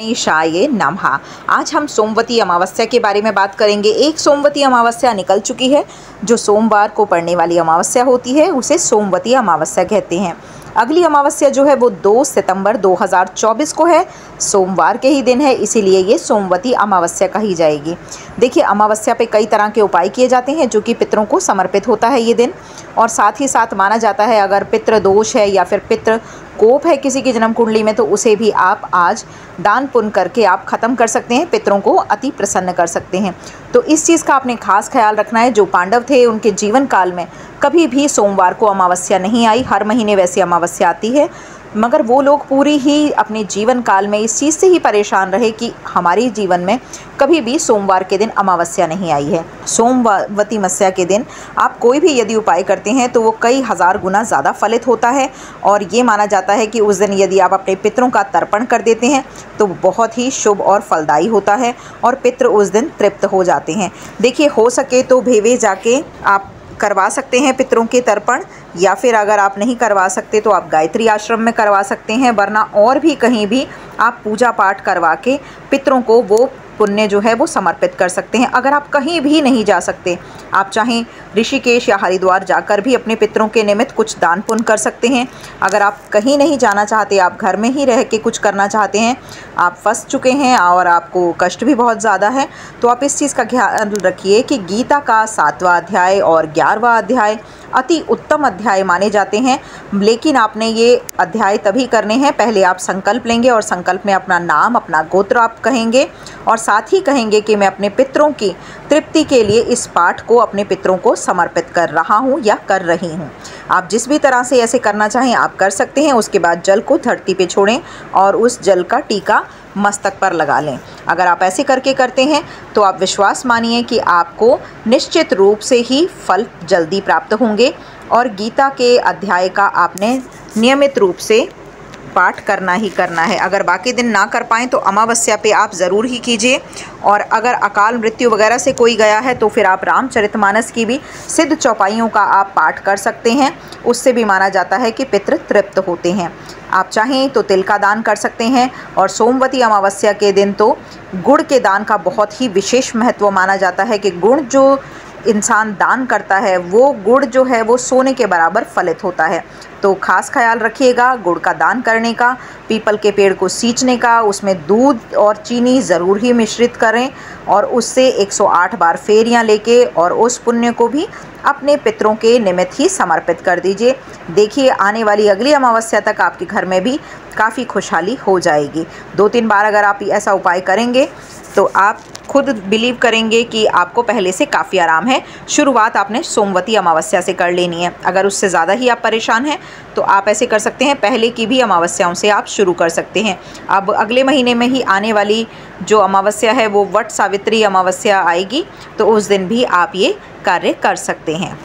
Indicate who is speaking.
Speaker 1: शाये नमः। आज हम सोमवती अमावस्या के बारे में बात करेंगे। एक सोमवती अमावस्या निकल चुकी है। जो सोमवार को पड़ने वाली अमावस्या होती है उसे सोमवती अमावस्या कहते हैं। अगली अमावस्या जो है वो 2 सितंबर 2024 को है, सोमवार के ही दिन है, इसीलिए ये सोमवती अमावस्या कही जाएगी। देखिए, अमावस्या पे कई तरह के उपाय किए जाते हैं जो कि पितरों को समर्पित होता है ये दिन। और साथ ही साथ माना जाता है अगर पितृ दोष है या फिर पितृ कोप है किसी की जन्म कुंडली में तो उसे भी आप आज दान पुण्य करके आप ख़त्म कर सकते हैं, पितरों को अति प्रसन्न कर सकते हैं। तो इस चीज़ का आपने खास ख्याल रखना है। जो पांडव थे उनके जीवन काल में कभी भी सोमवार को अमावस्या नहीं आई। हर महीने वैसी अमावस्या आती है, मगर वो लोग पूरी ही अपने जीवन काल में इस चीज़ से ही परेशान रहे कि हमारे जीवन में कभी भी सोमवार के दिन अमावस्या नहीं आई है। सोमवती अमावस्या के दिन आप कोई भी यदि उपाय करते हैं तो वो कई हज़ार गुना ज़्यादा फलित होता है। और ये माना जाता है कि उस दिन यदि आप अपने पितरों का तर्पण कर देते हैं तो बहुत ही शुभ और फलदायी होता है और पितृ उस दिन तृप्त हो जाते हैं। देखिए, हो सके तो भेवे जाके आप करवा सकते हैं पितरों के तर्पण, या फिर अगर आप नहीं करवा सकते तो आप गायत्री आश्रम में करवा सकते हैं, वरना और भी कहीं भी आप पूजा पाठ करवा के पितरों को वो पुण्य जो है वो समर्पित कर सकते हैं। अगर आप कहीं भी नहीं जा सकते, आप चाहें ऋषिकेश या हरिद्वार जाकर भी अपने पितरों के निमित्त कुछ दान पुण्य कर सकते हैं। अगर आप कहीं नहीं जाना चाहते, आप घर में ही रह के कुछ करना चाहते हैं, आप फंस चुके हैं और आपको कष्ट भी बहुत ज़्यादा है, तो आप इस चीज़ का ख्याल रखिए कि गीता का 7वां अध्याय और 11वां अध्याय अति उत्तम अध्याय माने जाते हैं। लेकिन आपने ये अध्याय तभी करने हैं, पहले आप संकल्प लेंगे और संकल्प में अपना नाम, अपना गोत्र आप कहेंगे और साथ ही कहेंगे कि मैं अपने पितरों की तृप्ति के लिए इस पाठ को अपने पितरों को समर्पित कर रहा हूँ या कर रही हूँ। आप जिस भी तरह से ऐसे करना चाहें आप कर सकते हैं। उसके बाद जल को धरती पे छोड़ें और उस जल का टीका मस्तक पर लगा लें। अगर आप ऐसे करके करते हैं तो आप विश्वास मानिए कि आपको निश्चित रूप से ही फल जल्दी प्राप्त होंगे। और गीता के अध्याय का आपने नियमित रूप से पाठ करना ही करना है। अगर बाकी दिन ना कर पाएँ तो अमावस्या पे आप ज़रूर ही कीजिए। और अगर अकाल मृत्यु वगैरह से कोई गया है तो फिर आप रामचरितमानस की भी सिद्ध चौपाइयों का आप पाठ कर सकते हैं। उससे भी माना जाता है कि पितृ तृप्त होते हैं। आप चाहें तो तिल का दान कर सकते हैं। और सोमवती अमावस्या के दिन तो गुड़ के दान का बहुत ही विशेष महत्व माना जाता है कि गुड़ जो इंसान दान करता है वो गुड़ जो है वो सोने के बराबर फलित होता है। तो खास ख्याल रखिएगा गुड़ का दान करने का, पीपल के पेड़ को सींचने का, उसमें दूध और चीनी ज़रूर ही मिश्रित करें और उससे 108 बार फेरियां लेके और उस पुण्य को भी अपने पितरों के निमित्त ही समर्पित कर दीजिए। देखिए, आने वाली अगली अमावस्या तक आपके घर में भी काफ़ी खुशहाली हो जाएगी। 2-3 बार अगर आप ऐसा उपाय करेंगे तो आप खुद बिलीव करेंगे कि आपको पहले से काफ़ी आराम है। शुरुआत आपने सोमवती अमावस्या से कर लेनी है। अगर उससे ज़्यादा ही आप परेशान हैं तो आप ऐसे कर सकते हैं, पहले की भी अमावस्याओं से आप शुरू कर सकते हैं। अब अगले महीने में ही आने वाली जो अमावस्या है वो वट सावित्री अमावस्या आएगी, तो उस दिन भी आप ये कार्य कर सकते हैं।